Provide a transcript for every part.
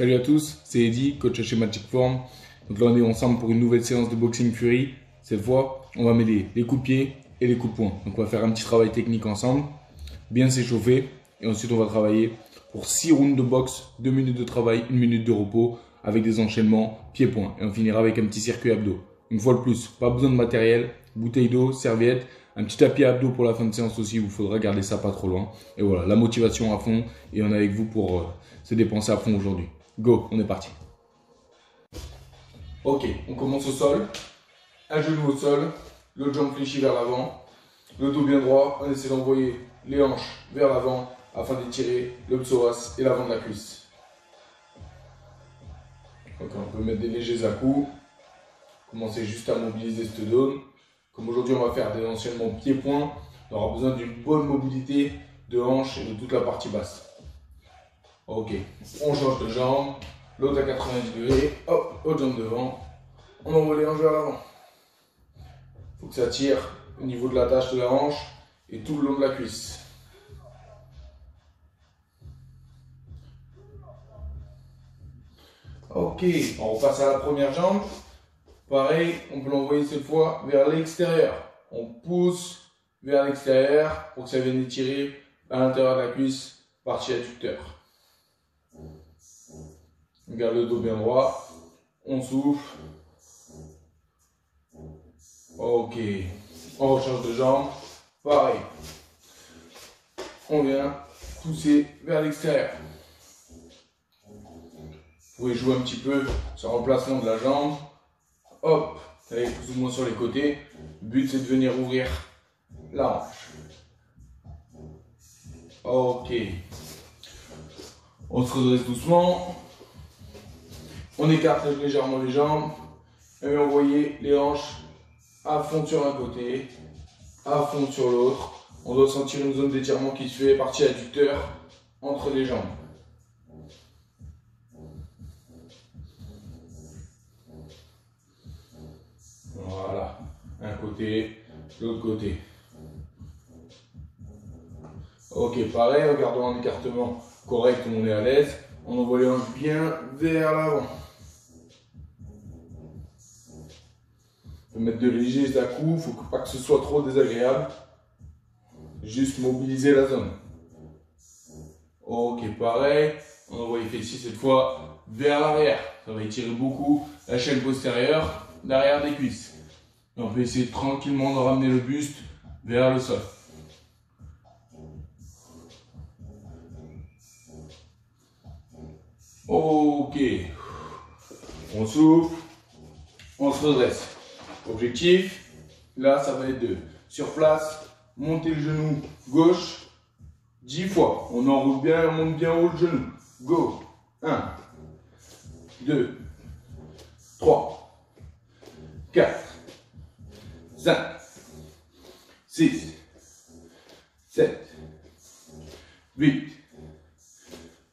Salut à tous, c'est Eddy, coach chez Magic Form. Donc là on est ensemble pour une nouvelle séance de Boxing Fury. Cette fois, on va mêler les coups de pied et les coups de poing. Donc on va faire un petit travail technique ensemble, bien s'échauffer. Et ensuite on va travailler pour 6 rounds de boxe, 2 minutes de travail, 1 minute de repos avec des enchaînements pieds-poings. Et on finira avec un petit circuit abdos. Une fois de plus, pas besoin de matériel, bouteille d'eau, serviette, un petit tapis à abdos pour la fin de séance aussi. Il vous faudra garder ça pas trop loin. Et voilà, la motivation à fond et on est avec vous pour se dépenser à fond aujourd'hui. Go, on est parti. Ok, on commence au sol. Un genou au sol, l'autre jambe fléchie vers l'avant, le dos bien droit. On essaie d'envoyer les hanches vers l'avant afin d'étirer le psoas et l'avant de la cuisse. Donc on peut mettre des légers à-coups. Commencer juste à mobiliser cette zone. Comme aujourd'hui on va faire des enchaînements pieds-poings, on aura besoin d'une bonne mobilité de hanches et de toute la partie basse. Ok, on change de jambe, l'autre à 90 degrés, hop, autre jambe devant, on envoie les hanches vers l'avant. Il faut que ça tire au niveau de l'attache de la hanche et tout le long de la cuisse. Ok, on repasse à la première jambe. Pareil, on peut l'envoyer cette fois vers l'extérieur. On pousse vers l'extérieur pour que ça vienne étirer à l'intérieur de la cuisse, partie adducteur. On garde le dos bien droit. On souffle. Ok. On rechange de jambe. Pareil. On vient pousser vers l'extérieur. Vous pouvez jouer un petit peu sur le remplacement de la jambe. Hop, allez plus ou moins sur les côtés. Le but c'est de venir ouvrir la hanche. Ok. On se redresse doucement. On écarte légèrement les jambes. Et on voit les hanches à fond sur un côté, à fond sur l'autre. On doit sentir une zone d'étirement qui se fait partie adducteur entre les jambes. Voilà, un côté, l'autre côté. Ok, pareil, regardons un écartement correct où on est à l'aise. On envoie les hanches bien vers l'avant. On peut mettre de légers à-coups, il ne faut pas que ce soit trop désagréable. Juste mobiliser la zone. Ok, pareil, on envoie les fessiers cette fois vers l'arrière. Ça va étirer beaucoup la chaîne postérieure, l'arrière des cuisses. Et on peut essayer tranquillement de ramener le buste vers le sol. Ok, on souffle, on se redresse. Objectif, là ça va être de, sur place, monter le genou gauche 10 fois. On enroule bien, on monte bien haut le genou. Go. 1, 2, 3, 4, 5, 6, 7, 8,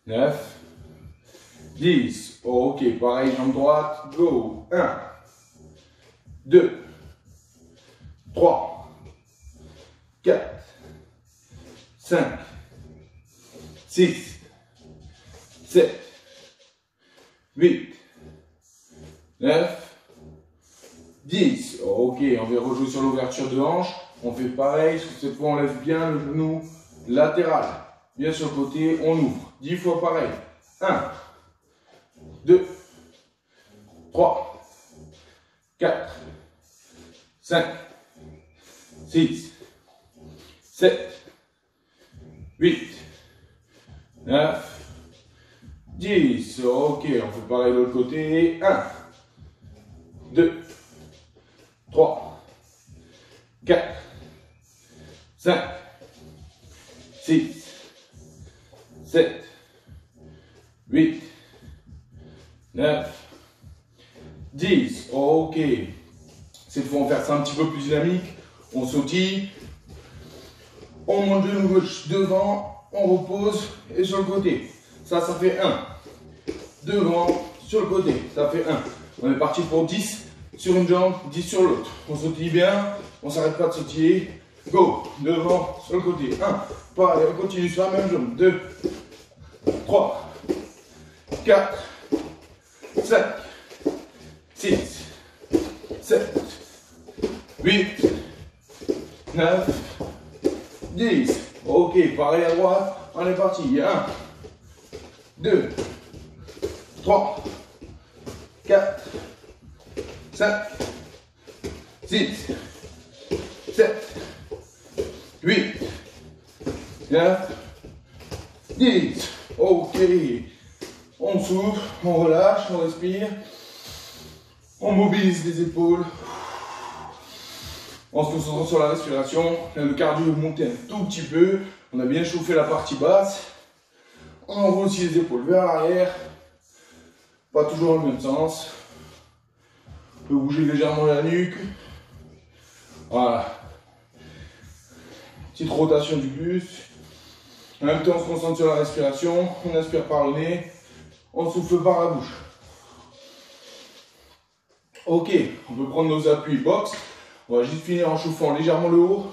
9, 10. Ok, pareil, jambe droite. Go. 1, 2, 3, 4, 5, 6, 7, 8, 9, 10. Ok, on va rejouer sur l'ouverture de hanche. On fait pareil, cette fois on lève bien le genou latéral. Bien sur le côté, on ouvre. 10 fois pareil. 1, 2, 3, 4, 5, 6, 7, 8, 9, 10. Ok, on fait pareil de l'autre côté. 1, 2, 3, 4, 5, 6, 7, 8, 9, 10. Ok. Cette fois, on va faire ça un petit peu plus dynamique. On sautille. On monte le genou gauche devant. On repose. Et sur le côté. Ça fait 1. Devant. Sur le côté. Ça fait 1. On est parti pour 10 sur une jambe, 10 sur l'autre. On sautille bien. On ne s'arrête pas de sautiller. Go. Devant. Sur le côté. 1. Pareil. On continue sur la même jambe. 2, 3, 4, 5, 6, 7, 8, 9, 10. Ok, pareil à droite, on est parti. 1, 2, 3, 4, 5, 6, 7, 8, 9, 10. Ok. On souffle, on relâche, on respire. On mobilise les épaules. On se concentre sur la respiration. Là, le cardio est monté un tout petit peu. On a bien chauffé la partie basse. On envoie aussi les épaules vers l'arrière. Pas toujours dans le même sens. On peut bouger légèrement la nuque. Voilà. Petite rotation du buste. En même temps, on se concentre sur la respiration. On inspire par le nez. On souffle par la bouche. Ok, on peut prendre nos appuis box. On va juste finir en chauffant légèrement le haut.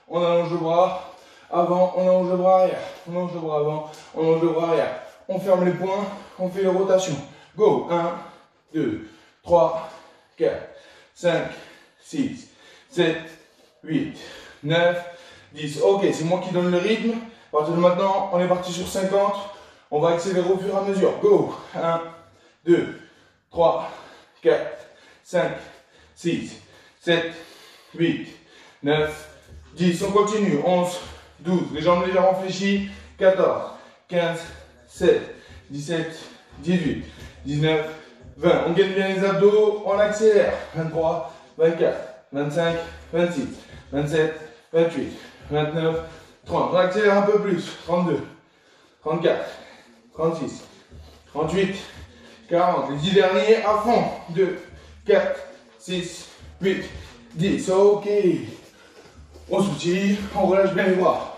On allonge le bras avant, on allonge le bras arrière. On allonge le bras avant, on allonge le bras arrière. On ferme les poings, on fait les rotations. Go, 1, 2, 3, 4, 5, 6, 7, 8, 9, 10. Ok, c'est moi qui donne le rythme. À partir de maintenant, on est parti sur 50. On va accélérer au fur et à mesure. Go, 1, 2, 3, 4, 5, 6, 7, 8, 9, 10. On continue. 11, 12. Les jambes légèrement fléchies. 14, 15, 16, 17, 18, 19, 20. On gagne bien les abdos. On accélère. 23, 24, 25, 26, 27, 28, 29, 30. On accélère un peu plus. 32, 34, 36, 38, 40. Les 10 derniers à fond. 2, 4, 6, 8, 10. Ok. On soutient, on relâche bien les bras.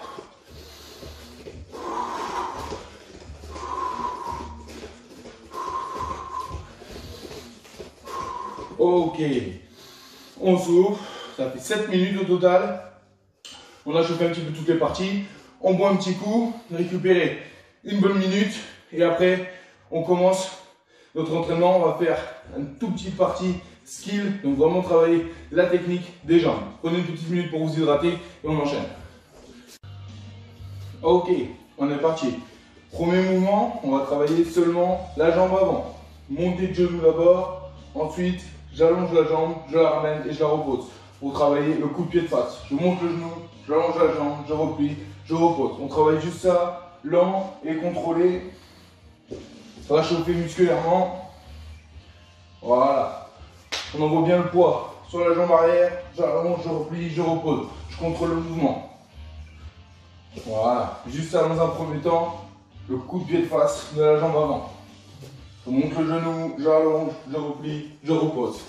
Ok. On souffle. Ça fait 7 minutes au total. On a chauffé un petit peu toutes les parties. On boit un petit coup, récupérer une bonne minute. Et après, on commence notre entraînement. On va faire une toute petite partie skill. Donc vraiment travailler la technique des jambes. Prenez une petite minute pour vous hydrater et on enchaîne. Ok, on est parti. Premier mouvement, on va travailler seulement la jambe avant. Montée de genou d'abord. Ensuite, j'allonge la jambe, je la ramène et je la repose. Pour travailler le coup de pied de face. Je monte le genou, j'allonge la jambe, je replie, je repose. On travaille juste ça, lent et contrôlé. Ça va chauffer musculairement. Voilà. On envoie bien le poids sur la jambe arrière, j'allonge, je replie, je repose. Je contrôle le mouvement. Voilà. Juste ça dans un premier temps, le coup de pied de face de la jambe avant. Je monte le genou, j'allonge, je replie, je repose.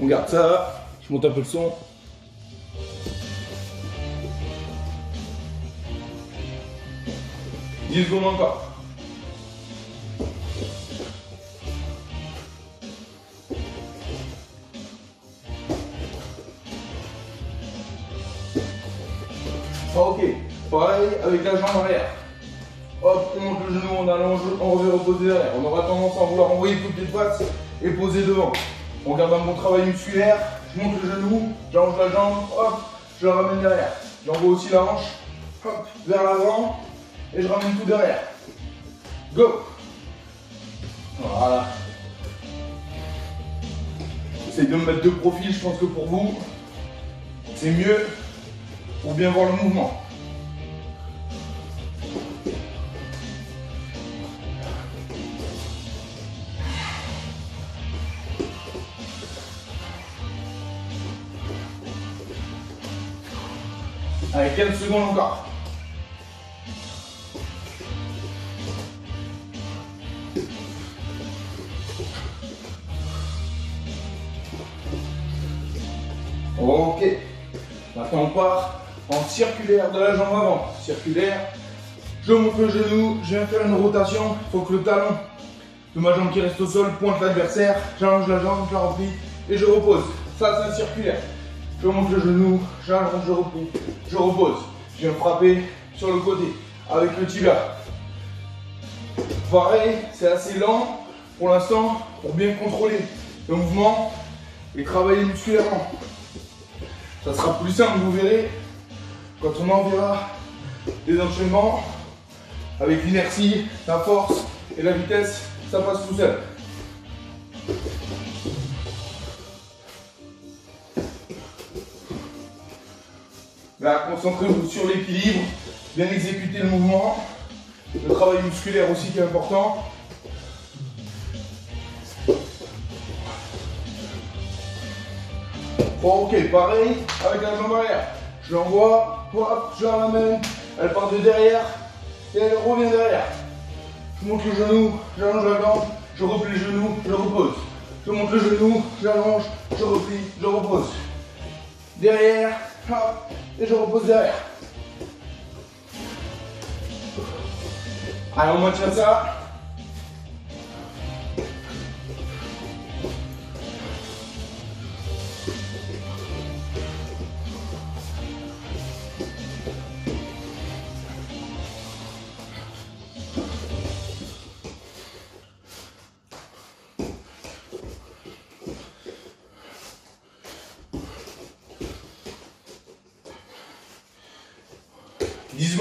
On garde ça, je monte un peu le son. « 10 secondes encore. » Ok, pareil avec la jambe arrière. Hop, on monte le genou, on allonge, on revient reposer derrière. On aura tendance à vouloir envoyer le coup de pied de face et poser devant. On garde un bon travail musculaire, je monte le genou, j'allonge la jambe, hop, je la ramène derrière. J'envoie aussi la hanche, hop, vers l'avant, et je ramène tout derrière. Go! Voilà. J'essaie de me mettre de profil, je pense que pour vous, c'est mieux pour bien voir le mouvement. Allez, 15 secondes encore. Ok. Maintenant on part en circulaire de la jambe avant. Circulaire. Je monte le genou, je viens faire une rotation. Il faut que le talon de ma jambe qui reste au sol, pointe l'adversaire, j'allonge la jambe, je la replie et je repose. Ça, c'est un circulaire. Je monte le genou, j'allonge, je replie, je repose. Je viens frapper sur le côté avec le tibia. Pareil, c'est assez lent pour l'instant pour bien contrôler le mouvement et travailler musculairement. Ça sera plus simple, vous verrez, quand on en verra des enchaînements avec l'inertie, la force et la vitesse, ça passe tout seul. Là, concentrez-vous sur l'équilibre, bien exécuter le mouvement, le travail musculaire aussi qui est important. Bon, ok, pareil avec la jambe arrière. Je l'envoie, hop, je la ramène, elle part de derrière et elle revient derrière. Je monte le genou, j'allonge la jambe, je replie le genou, je repose. Je monte le genou, j'allonge, je replie, je repose. Derrière, hop, et je repose derrière. Allez, on maintient ça.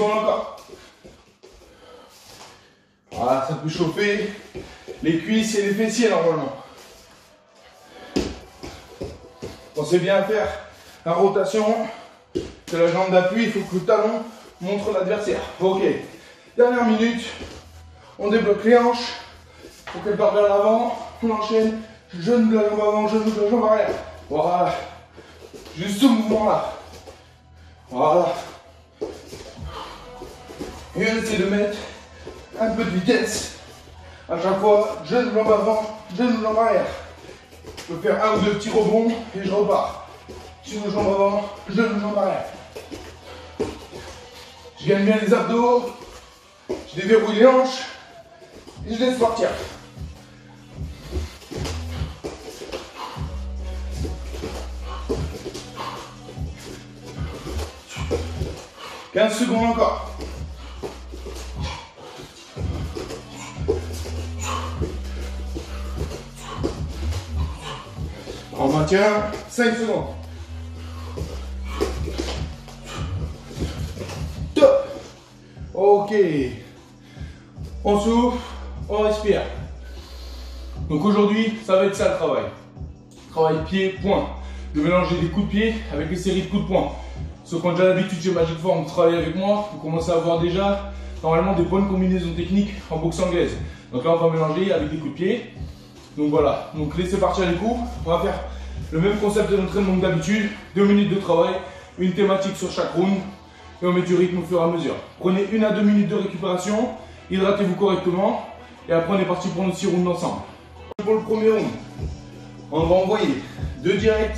Encore. Voilà, ça peut chauffer les cuisses et les fessiers normalement. Pensez bien à faire la rotation de la jambe d'appui, il faut que le talon montre l'adversaire. Ok, dernière minute, on débloque les hanches pour qu'elle parte vers l'avant, on enchaîne, genou de la jambe avant, genou de la jambe arrière. Voilà, juste ce mouvement là. Voilà. Et on essaie de mettre un peu de vitesse. À chaque fois, genou jambe avant, genou jambe arrière. Je peux faire un ou deux petits rebonds et je repars. Genou jambe avant, genou jambe arrière. Je gagne bien les abdos, je déverrouille les hanches et je laisse partir. « 15 secondes encore. On maintient 5 secondes. Top. Ok. On souffle, on respire. Donc aujourd'hui, ça va être ça le travail. Travail pied-poing. De mélanger des coups de pied avec des séries de coups de poing. Ceux qui ont déjà l'habitude chez Magic Form de travailler avec moi, vous commencez à avoir déjà normalement des bonnes combinaisons techniques en boxe anglaise. Donc là, on va mélanger avec des coups de pied. Donc voilà, donc laissez partir les coups. On va faire le même concept de l'entraînement que d'habitude. 2 minutes de travail, une thématique sur chaque round. Et on met du rythme au fur et à mesure. Prenez 1 à 2 minutes de récupération. Hydratez-vous correctement. Et après, on est parti pour nos 6 rounds ensemble. Pour le premier round, on va envoyer 2 directs.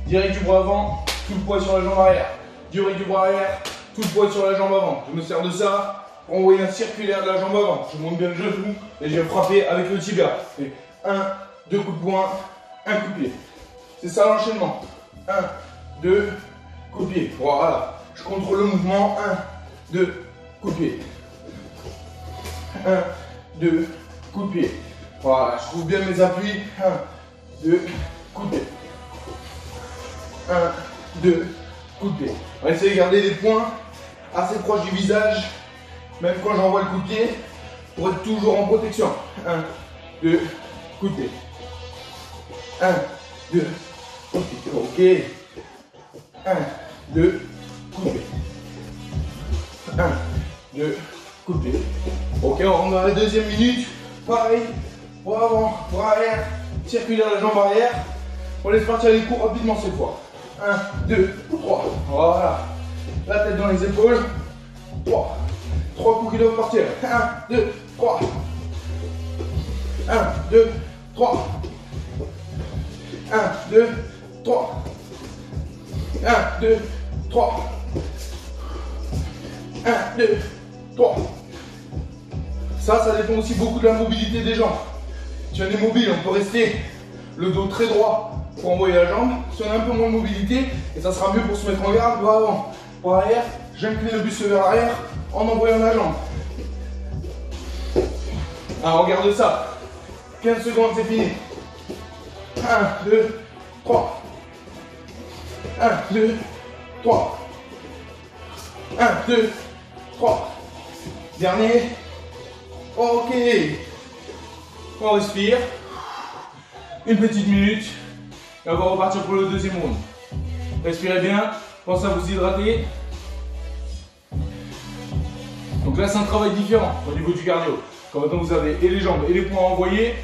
Direct du bras avant, tout le poids sur la jambe arrière. Direct du bras arrière, tout le poids sur la jambe avant. Je me sers de ça pour envoyer un circulaire de la jambe avant. Je monte bien le genou et je vais frapper avec le tibia. 1, 2 coups de poing, 1 coup de pied. C'est ça l'enchaînement. 1, 2, coup de pied. Voilà. Je contrôle le mouvement. 1, 2, coup de pied. 1, 2, coup de pied. Voilà. Je trouve bien mes appuis. 1, 2, coup de pied. 1, 2, coup de pied. On va essayer de garder les poings assez proches du visage, même quand j'envoie le coup de pied, pour être toujours en protection. 1, 2, coup de pied. 1, 2, coup de pied. Ok. 1, 2, coup de pied. 1, 2, coup de pied. Ok, on rentre dans la deuxième minute. Pareil, bras avant, bras arrière, circulaire la jambe arrière. On laisse partir les coups rapidement cette fois. 1, 2, 3. Voilà. La tête dans les épaules. 3. 3 coups qui doivent partir. 1, 2, 3. 1, 2, 3. 1, 2, 3. 1, 2, 3. 1, 2, 3. Ça dépend aussi beaucoup de la mobilité des jambes. Si on est mobile, on peut rester le dos très droit pour envoyer la jambe. Si on a un peu moins de mobilité, et ça sera mieux pour se mettre en garde, bras avant, bras arrière, j'incline le buste vers l'arrière en envoyant la jambe. Alors on garde ça. 15 secondes, c'est fini. 1, 2, 3. 1, 2, 3. 1, 2, 3. Dernier. Ok. On respire. Une petite minute. Et on va repartir pour le deuxième round. Respirez bien. Pensez à vous hydrater. Donc là, c'est un travail différent au niveau du cardio. Quand maintenant vous avez et les jambes et les poings à envoyer,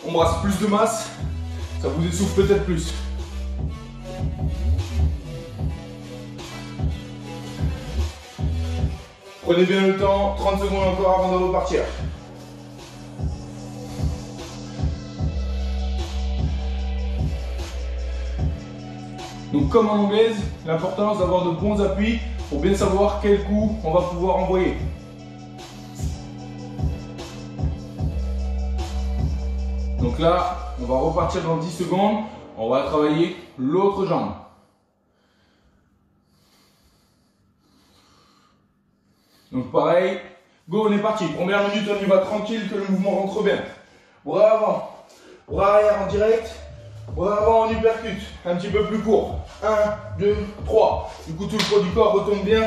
on brasse plus de masse. Ça vous essouffle peut-être plus. Prenez bien le temps, 30 secondes encore avant de repartir. Donc comme en anglaise, l'important c'est d'avoir de bons appuis pour bien savoir quel coup on va pouvoir envoyer. Donc là, on va repartir dans 10 secondes, on va travailler l'autre jambe. Donc pareil, go, on est parti. Première minute, on y va tranquille, que le mouvement rentre bien. Bras avant, bras arrière en direct, bras avant en uppercut, un petit peu plus court. 1, 2, 3. Du coup, tout le poids du corps retombe bien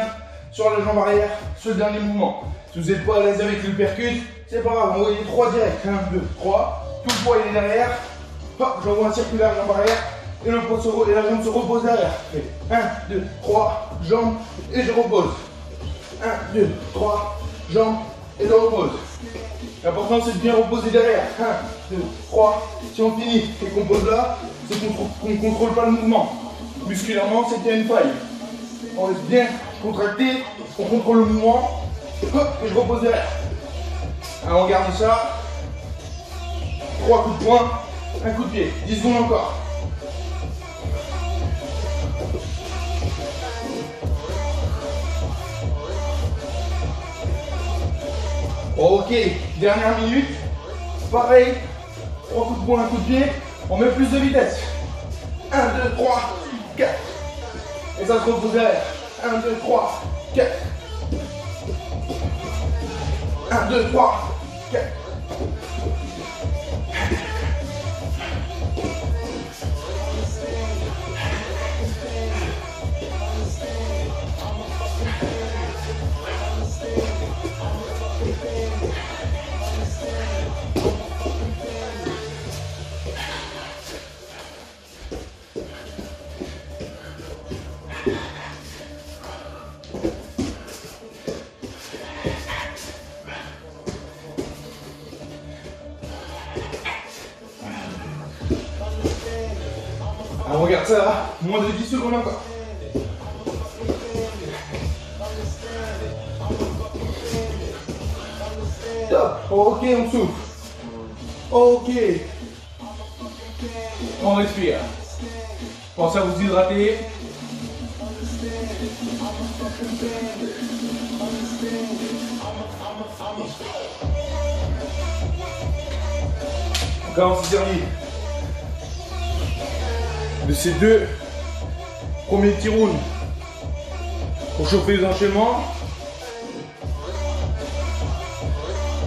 sur la jambe arrière, sur le dernier mouvement. Si vous n'êtes pas à l'aise avec l'uppercut, c'est pas grave, envoyez 3 directs. 1, 2, 3. Tout le poids il est derrière. Hop, j'envoie un circulaire jambe arrière et le poids et la jambe se repose derrière. 1, 2, 3, jambes et je repose. 1, 2, 3, jambes et je repose. L'important c'est de bien reposer derrière. 1, 2, 3. Si on finit et qu'on pose là, c'est qu'on ne contrôle pas le mouvement. Musculairement, c'est qu'il y a une faille. On reste bien contracté, on contrôle le mouvement. Hop, et je repose derrière. Alors on garde ça. 3 coups de poing, un coup de pied. 10 secondes encore. Ok, dernière minute. Pareil, 3 coups de poing, un coup de pied. On met plus de vitesse. 1, 2, 3, 4. Et ça se repose derrière. 1, 2, 3, 4. 1, 2, 3, 4. Alors regarde ça là, moins de 10 secondes encore. Top, ok, on souffle. Ok. On respire. Pensez à vous hydrater. Là on s'est servi de ces deux premiers petits rounds pour chauffer les enchaînements.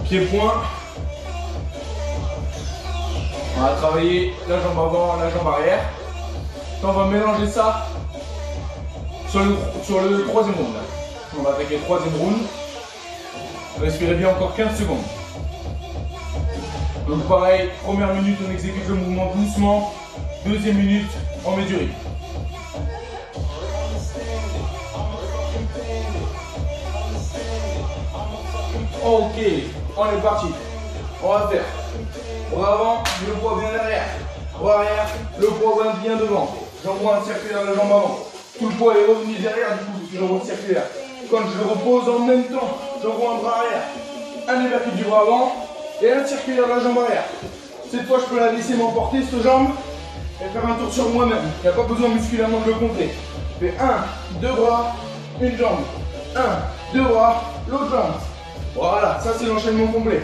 Pied-point. On va travailler la jambe avant, la jambe arrière. On va mélanger ça sur le troisième round. On va attaquer le troisième round. Respirez bien encore 15 secondes. Donc pareil, première minute on exécute le mouvement doucement. Deuxième minute, on met du rythme. Ok, on est parti. On va faire bras avant, le poids bien derrière. Bras arrière, le poids bien devant. J'envoie un circulaire de jambe avant. Tout le poids est revenu derrière du coup, parce que j'envoie un circulaire. Quand je le repose en même temps, j'envoie un bras arrière. Un uppercut du bras avant et un circulaire de la jambe arrière. Cette fois, je peux la laisser m'emporter, cette jambe, et faire un tour sur moi-même. Il n'y a pas besoin musculairement de le compter. Je fais 1, 2 bras, une jambe. 1, 2 bras, l'autre jambe. Voilà, ça c'est l'enchaînement complet.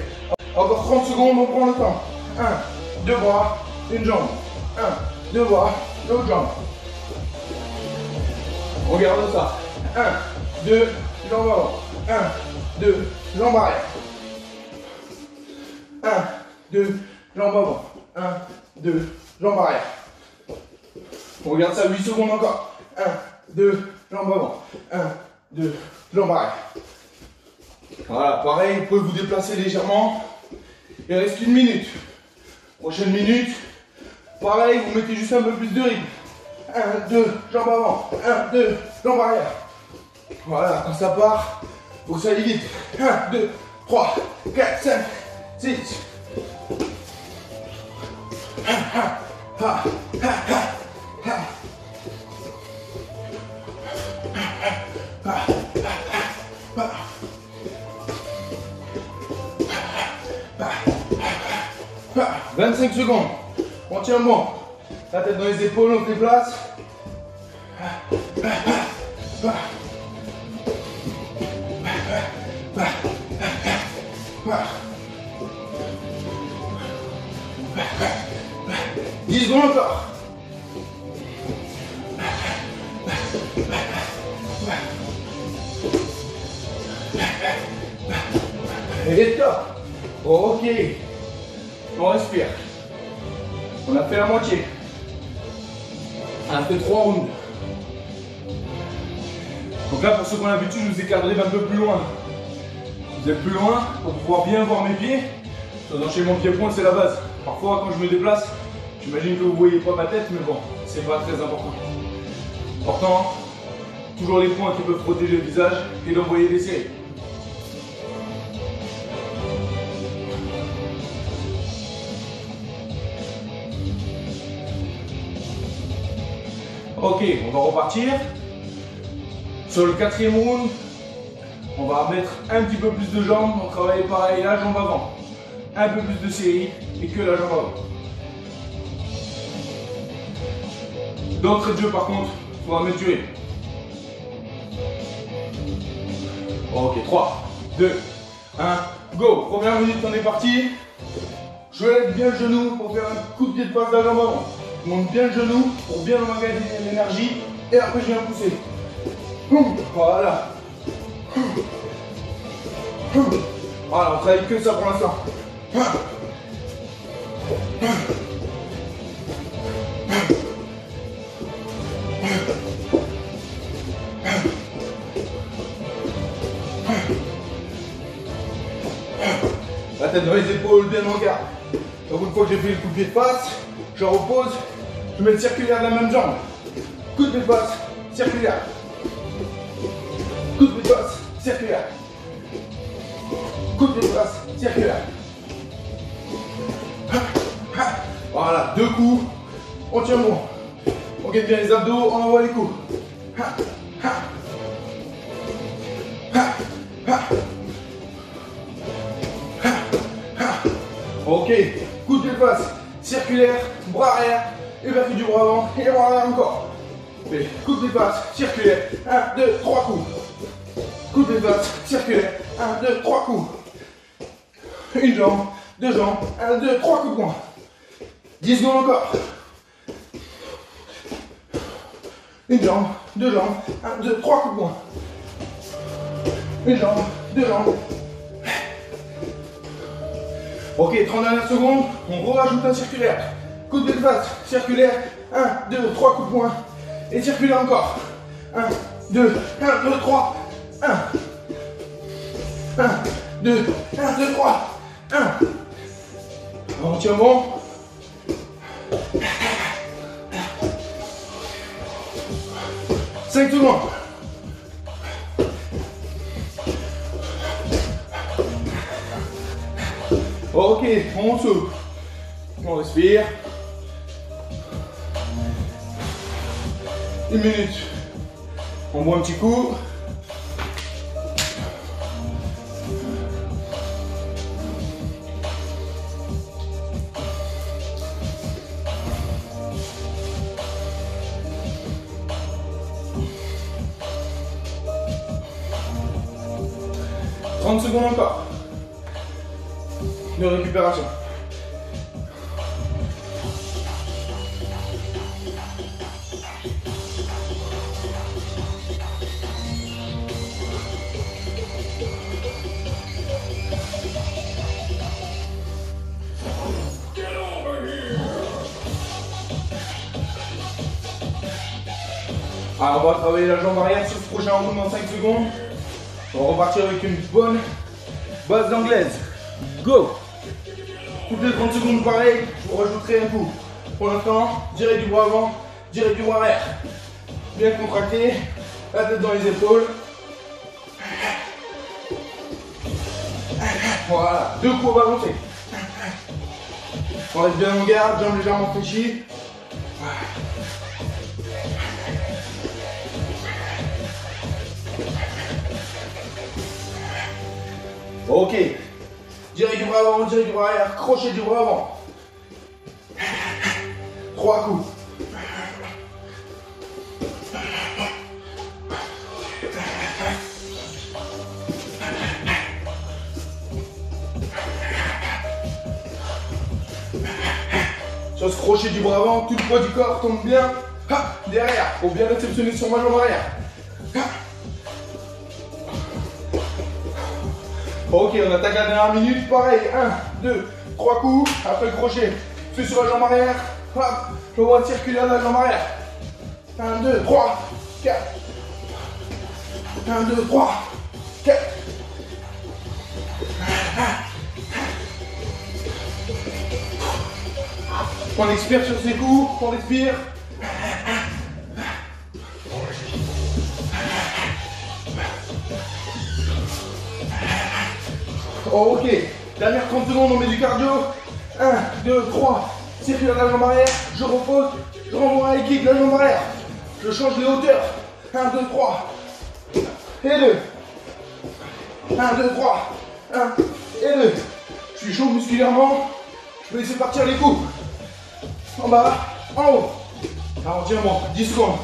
Encore 30 secondes, on prend le temps. 1, 2 bras, une jambe. 1, 2 bras, l'autre jambe. On garde ça. 1, 2, jambes avant. 1, 2, jambes arrière. 1, 2, jambes avant. 1, 2, jambes arrière. On regarde ça 8 secondes encore. 1, 2, jambes avant. 1, 2, jambes arrière. Voilà, pareil, vous pouvez vous déplacer légèrement. Il reste 1 minute. Prochaine minute, pareil, vous mettez juste un peu plus de rythme. 1, 2, jambes avant. 1, 2, jambes arrière. Voilà, quand ça part, il faut que ça aille vite. 1, 2, 3, 4, 5, 6. Ah, 25 secondes. On tient bon. La tête dans les épaules, on se déplace. Dix secondes encore. Et top. Ok. On respire. On a fait la moitié. On a fait 3 rounds. Donc là, pour ceux qui ont l'habitude, je vous ai cadré un peu plus loin. Vous êtes plus loin pour pouvoir bien voir mes pieds. L'enchaînement pied-point, c'est la base. Parfois, quand je me déplace, j'imagine que vous ne voyez pas ma tête, mais bon, c'est pas très important. Important, toujours les points qui peuvent protéger le visage et d'envoyer des séries. Ok, on va repartir. Sur le 4e round, on va mettre un petit peu plus de jambes. On travaille pareil, la jambe avant. Un peu plus de série et que la jambe avant. D'entrée de jeu par contre, il faudra mettre du rythme. Ok, 3, 2, 1, go. Première minute, on est parti. Je lève bien le genou pour faire un coup de pied de passe de la jambe avant. Je monte bien le genou pour bien emmagasiner l'énergie et après je viens pousser. Voilà. Voilà, on travaille que ça pour l'instant. La tête dans les épaules, bien en garde. Donc une fois que j'ai fait le coup de pied de passe, je repose, je mets le circulaire de la même jambe. Coup de pied de passe, circulaire. Coup de pied de passe, circulaire. Coup de pied de passe, circulaire. Voilà, 2 coups, on tient bon. On gagne bien les abdos, on envoie les coups. Ok, coup de pied de passe, circulaire, bras arrière, évertu du bras avant et bras arrière encore. Et coup de pied de passe, circulaire, 1, 2, 3 coups. Coup de pied de passe, circulaire, 1, 2, 3 coups. Une jambe, 2 jambes, 1, 2, 3 coups de poing. 10 secondes encore. Une jambe, 2 jambes, 1, 2, 3 coups de poing. Une jambe, 2 jambes. Ok, 30 dernières secondes, on rajoute un circulaire. Coup de pied de passe, circulaire, 1, 2, 3 coups de poing. Et circulaire encore. 1, 2, 1, 2, 3, 1. 1, 2, 1, 2, 3, 1. On tient bon. Cinq secondes. Ok, on souffle. On respire. 1 minute. On boit un petit coup. 30 secondes encore de récupération. Alors on va travailler la jambe arrière sur ce prochain round dans 5 secondes. On va repartir avec une bonne base d'anglaise. Go! Toutes les 30 secondes pareil, je vous rajouterai un coup. Pour l'instant, direct du bras avant, direct du bras arrière. Bien contracté, la tête dans les épaules. Voilà, 2 coups balancés. On reste bien en garde, jambes légèrement fléchies. Ok, direct du bras avant, direct du bras arrière, crochet du bras avant. 3 coups. Sur ce crochet du bras avant, tout le poids du corps tombe bien derrière, pour bien réceptionner sur ma jambe arrière. Ok, on attaque la dernière minute, pareil, 1, 2, 3 coups, après le crochet, je suis sur la jambe arrière, hop, je vois circuler la jambe arrière. 1, 2, 3, 4. 1, 2, 3, 4. On expire sur ces coups, on expire. Ok, dernière 30 secondes, on met du cardio. 1, 2, 3, circule la jambe arrière, je repose, je renvoie un kick, la jambe arrière. Je change les hauteurs. 1, 2, 3, et 2. 1, 2, 3, 1 et 2. Je suis chaud musculairement, je peux laisser partir les coups. En bas, en haut. Alors tiens-moi, 10 secondes.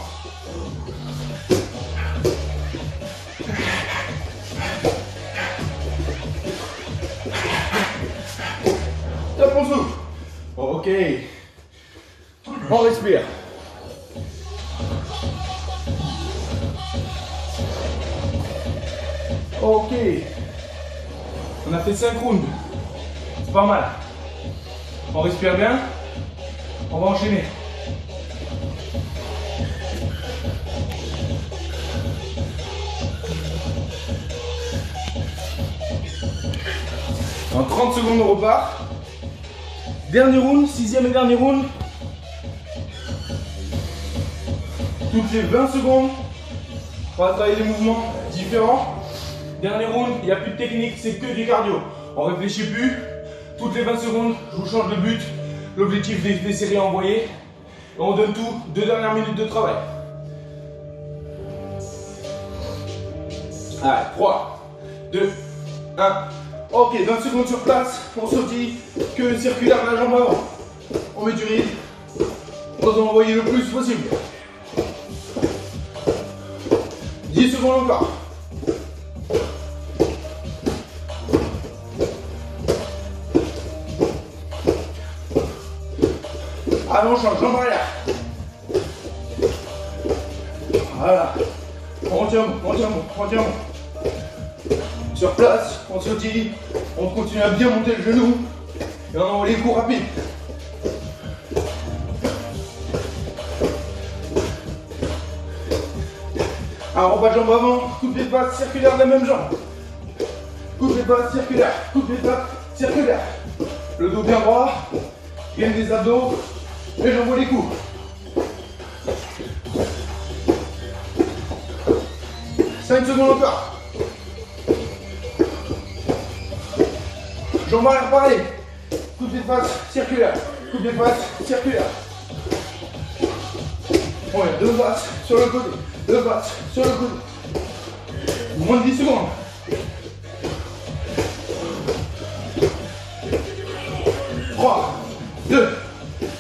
Top on souffle. Ok. On respire. Ok. On a fait 5 rounds. C'est pas mal. On respire bien. On va enchaîner. En 30 secondes, on repart. Dernier round, 6e et dernier round. Toutes les 20 secondes, on va travailler des mouvements différents. Dernier round, il n'y a plus de technique, c'est que du cardio. On ne réfléchit plus. Toutes les 20 secondes, je vous change de but. L'objectif des séries à envoyer. Et on donne tout, 2 dernières minutes de travail. Allez, 3, 2, 1. Ok, 20 secondes sur place. On sautille que circulaire de la jambe avant. On met du rythme. On va envoyer le plus possible. 10 secondes encore. Allez, on change, jambe arrière. Voilà. On tient bon, on tient bon, on tient bon. Sur place, on sautille, on continue à bien monter le genou et on envoie les coups rapides. Alors, on va de jambe avant, coup de pied de passe circulaire de la même jambe. Coup de pied de passe circulaire, coup de pied de passe circulaire. Le dos bien droit, gaine des abdos. Et j'envoie les coups. 5 secondes encore. Jambe arrière pareil. Coup de pied de passe circulaire. Coup de pied de passe circulaire. On est 2 passes sur le côté. 2 passes sur le côté. Moins de 10 secondes. 3, 2,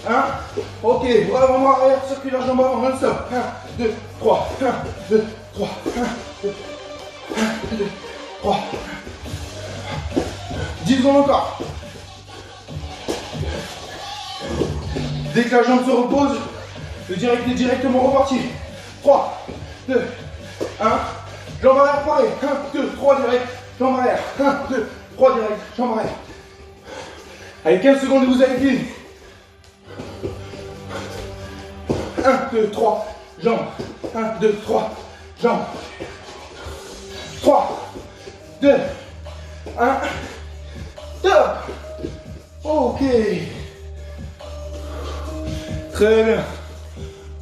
1. Ok, bras avant, bras arrière, circulaire, jambe avant, non-stop. 1, 2, 3, 1, 2, 3, 1, 2, 1, 2, 3, 10 secondes encore. Dès que la jambe se repose, le direct est directement reparti. 3, 2, 1. Jambe arrière pareil. 1, 2, 3 direct. Jambe arrière. 1, 2, 3 direct. Jambe arrière. Allez, 15 secondes et vous avez fini. 1, 2, 3. Jambes. 1, 2, 3. Jambes. 3, 2, 1. Top. Ok. Très bien.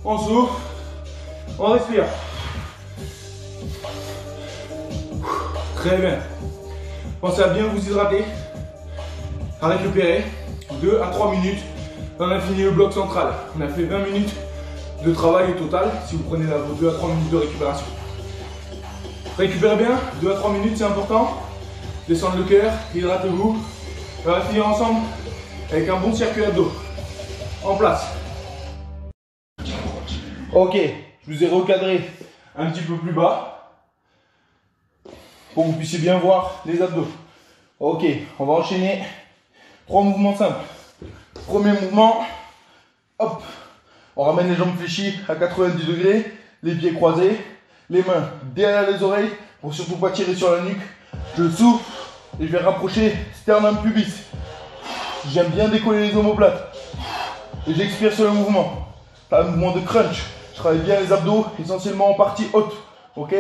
On souffle. On respire. Très bien. Pensez à bien vous hydrater. À récupérer 2 à 3 minutes. On a fini le bloc central. On a fait 20 minutes de travail au total. Si vous prenez vos 2 à 3 minutes de récupération. Récupérez bien. 2 à 3 minutes, c'est important. Descendre le cœur. Hydratez-vous. On va finir ensemble avec un bon circuit abdos. En place. Ok, je vous ai recadré un petit peu plus bas pour que vous puissiez bien voir les abdos. Ok, on va enchaîner 3 mouvements simples. Premier mouvement, hop, on ramène les jambes fléchies à 90 degrés, les pieds croisés, les mains derrière les oreilles pour surtout pas tirer sur la nuque. Je souffle et je vais rapprocher sternum pubis. J'aime bien décoller les omoplates et j'expire sur le mouvement. Pas un mouvement de crunch. Je travaille bien les abdos, essentiellement en partie haute. Ok?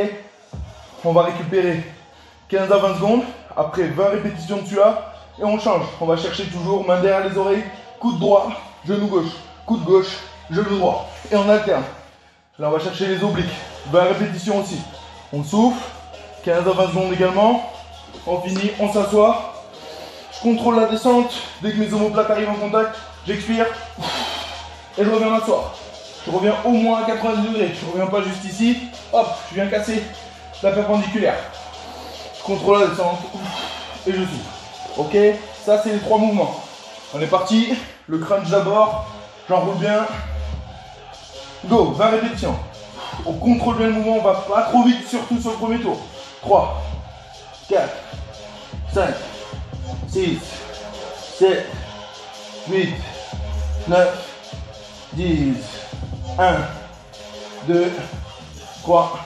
On va récupérer 15 à 20 secondes. Après 20 répétitions de celui-là. Et on change. On va chercher toujours main derrière les oreilles. Coude droit, genou gauche. Coude gauche, genou droit. Et on alterne. Là, on va chercher les obliques. 20 répétitions aussi. On souffle. 15 à 20 secondes également. On finit, on s'assoit. Je contrôle la descente. Dès que mes omoplates arrivent en contact, j'expire. Et je reviens m'asseoir. Je reviens au moins à 90 degrés. Je ne reviens pas juste ici. Hop, je viens casser la perpendiculaire. Je contrôle la descente. Et je souffle. Ok, ça c'est les 3 mouvements. On est parti. Le crunch d'abord. J'enroule bien. Go, 20 répétitions. On contrôle bien le mouvement. On va pas trop vite, surtout sur le premier tour. 3, 4, 5, 6, 7, 8, 9, 10. 1, 2, 3,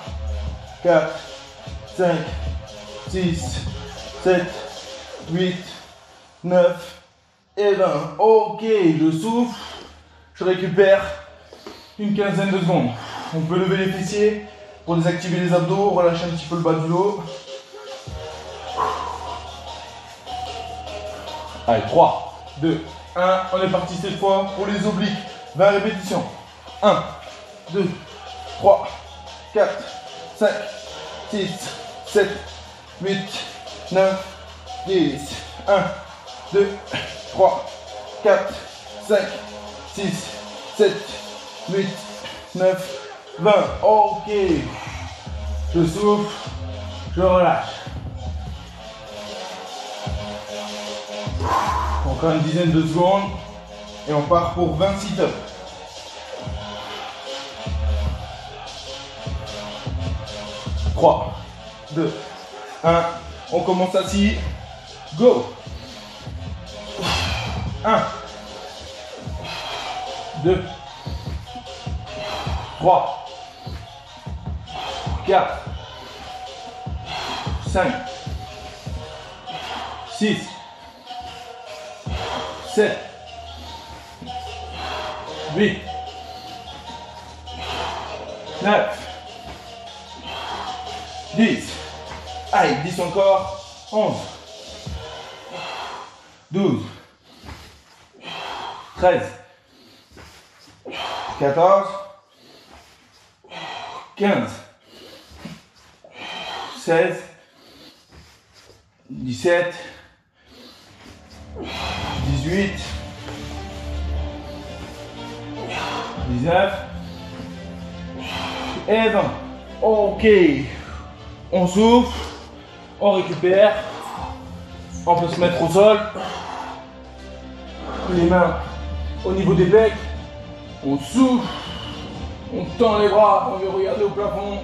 4, 5, 6, 7, 8, 9 et 20. Ok, je souffle, je récupère une quinzaine de secondes. On peut lever les fessiers pour désactiver les abdos, relâcher un petit peu le bas du dos. Allez, 3, 2, 1, on est parti cette fois pour les obliques. 20 répétitions. 1, 2, 3, 4, 5, 6, 7, 8, 9, 10. 1, 2, 3, 4, 5, 6, 7, 8, 9, 20. Ok. Je souffle, je relâche. Encore une dizaine de secondes. Et on part pour 20 sit-ups. 3, 2, 1. On commence assis. Go. 1, 2, 3, 4, 5, 6, 7, 8, 9, 10. Allez, 10 encore. 11, 12, 13, 14, 15, 16, 17, 18, 19 et 20. Ok, on souffle, on récupère, on peut se mettre au sol, les mains au niveau des pecs, on souffle, on tend les bras, on veut regarder au plafond.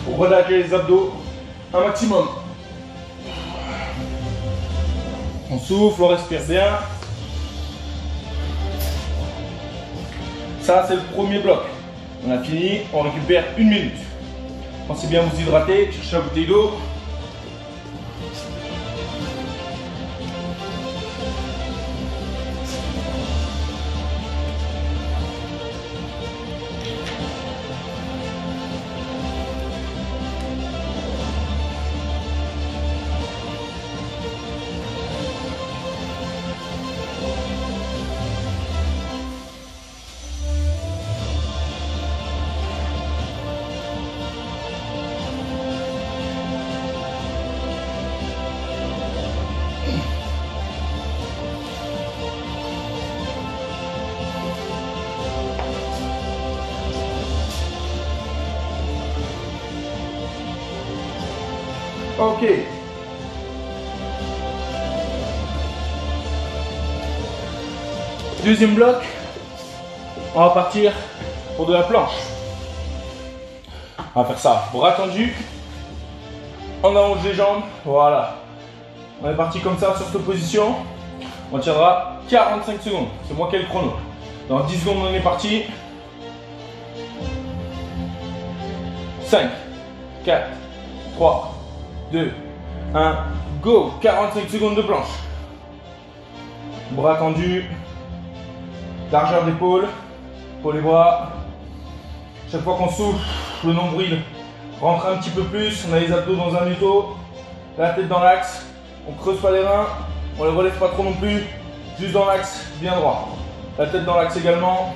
On relâche les abdos, un maximum. On souffle, on respire bien. Ça, c'est le premier bloc. On a fini, on récupère 1 minute. Pensez bien à vous hydrater, cherchez la bouteille d'eau. Ok. Deuxième bloc. On va partir pour de la planche. On va faire ça. Bras tendus. On allonge les jambes. Voilà. On est parti comme ça sur cette position. On tiendra 45 secondes. C'est moi qui ai le chrono. Dans 10 secondes, on est parti. 5, 4, 3, 2, 1, go! 45 secondes de planche. Bras tendus. Largeur d'épaule. Pour les bras. Chaque fois qu'on souffle, le nombril rentre un petit peu plus. On a les abdos dans un étau. La tête dans l'axe. On creuse pas les reins. On les relève pas trop non plus. Juste dans l'axe, bien droit. La tête dans l'axe également.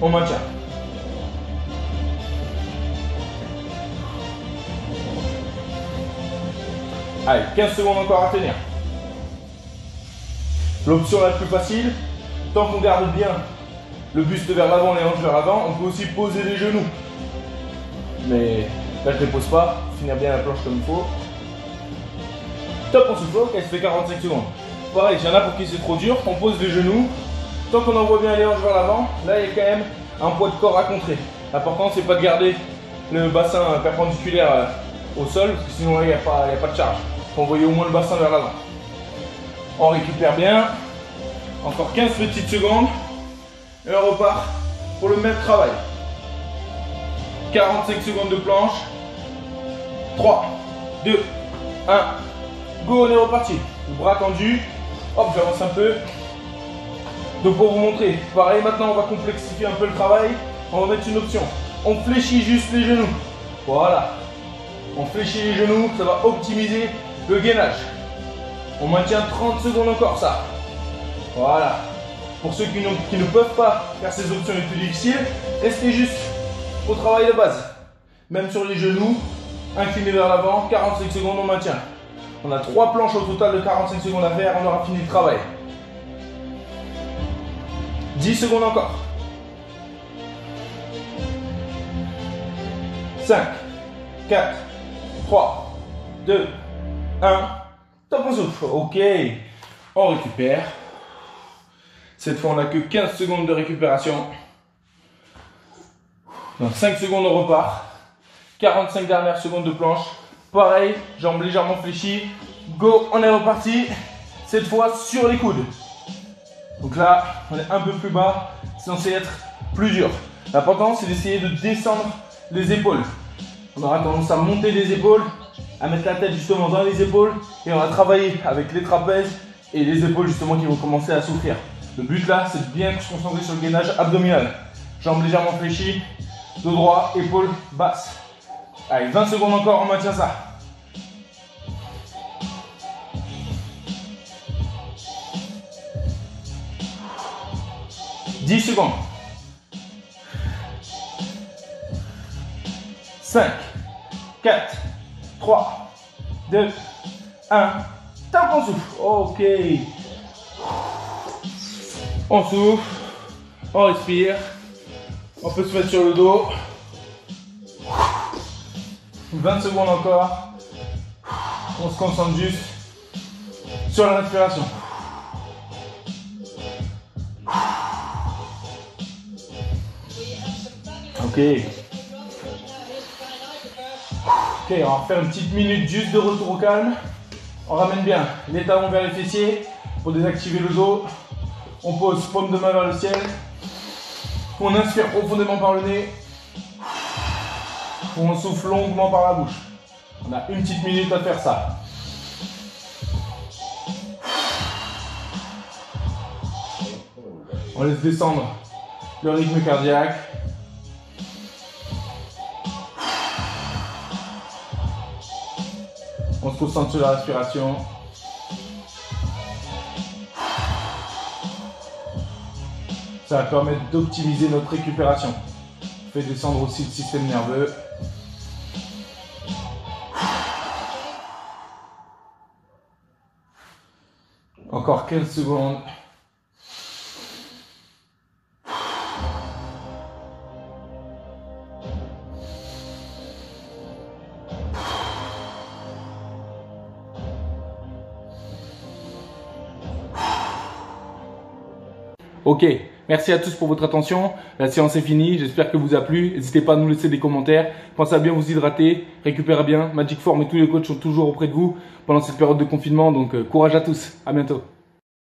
On maintient. Allez, 15 secondes encore à tenir. L'option la plus facile, tant qu'on garde bien le buste vers l'avant, les hanches vers l'avant, on peut aussi poser les genoux. Mais là, je ne les pose pas, finir bien la planche comme il faut. Top, on souffle, ok, ça fait 45 secondes. Pareil, s'il y en a pour qui c'est trop dur, on pose les genoux. Tant qu'on envoie bien les hanches vers l'avant, là, il y a quand même un poids de corps à contrer. L'important, c'est pas de garder le bassin perpendiculaire au sol, parce que sinon, il n'y a pas de charge. Envoyer au moins le bassin vers l'avant. On récupère bien. Encore 15 petites secondes. Et on repart pour le même travail. 45 secondes de planche. 3, 2, 1. Go, on est reparti. Le bras tendu. Hop, j'avance un peu. Donc pour vous montrer, pareil, maintenant on va complexifier un peu le travail. On va mettre une option. On fléchit juste les genoux. Voilà. On fléchit les genoux, ça va optimiser le gainage. On maintient 30 secondes encore ça. Voilà. Pour ceux qui ne peuvent pas faire ces options les plus difficiles, restez juste au travail de base. Même sur les genoux, incliné vers l'avant, 45 secondes on maintient. On a 3 planches au total de 45 secondes à faire, on aura fini le travail. 10 secondes encore. 5, 4, 3, 2, 1. Top, on souffle. Ok. On récupère. Cette fois, on n'a que 15 secondes de récupération. Dans 5 secondes, on repart. 45 dernières secondes de planche. Pareil, jambes légèrement fléchies. Go, on est reparti. Cette fois, sur les coudes. Donc là, on est un peu plus bas. C'est censé être plus dur. L'important, c'est d'essayer de descendre les épaules. On aura tendance à monter les épaules, à mettre la tête justement dans les épaules. Et on va travailler avec les trapèzes et les épaules justement qui vont commencer à souffrir. Le but là, c'est de bien se concentrer sur le gainage abdominal. Jambes légèrement fléchies, dos droit, épaules basses. Allez, 20 secondes encore, on maintient ça. « 10 secondes. 5, 4, 3, 2, 1. Top, on souffle. Ok. On souffle. On respire. On peut se mettre sur le dos. 20 secondes encore. On se concentre juste sur la respiration. Ok. Ok, on va refaire une petite minute juste de retour au calme. On ramène bien les talons vers les fessiers pour désactiver le dos. On pose paume de main vers le ciel. On inspire profondément par le nez. On souffle longuement par la bouche. On a une petite minute à faire ça. On laisse descendre le rythme cardiaque. On se concentre sur la respiration. Ça va permettre d'optimiser notre récupération. On fait descendre aussi le système nerveux. Encore 15 secondes. Ok, merci à tous pour votre attention. La séance est finie, j'espère que vous a plu. N'hésitez pas à nous laisser des commentaires. Pensez à bien vous hydrater, récupérez bien. Magic Form et tous les coachs sont toujours auprès de vous pendant cette période de confinement. Donc courage à tous, à bientôt.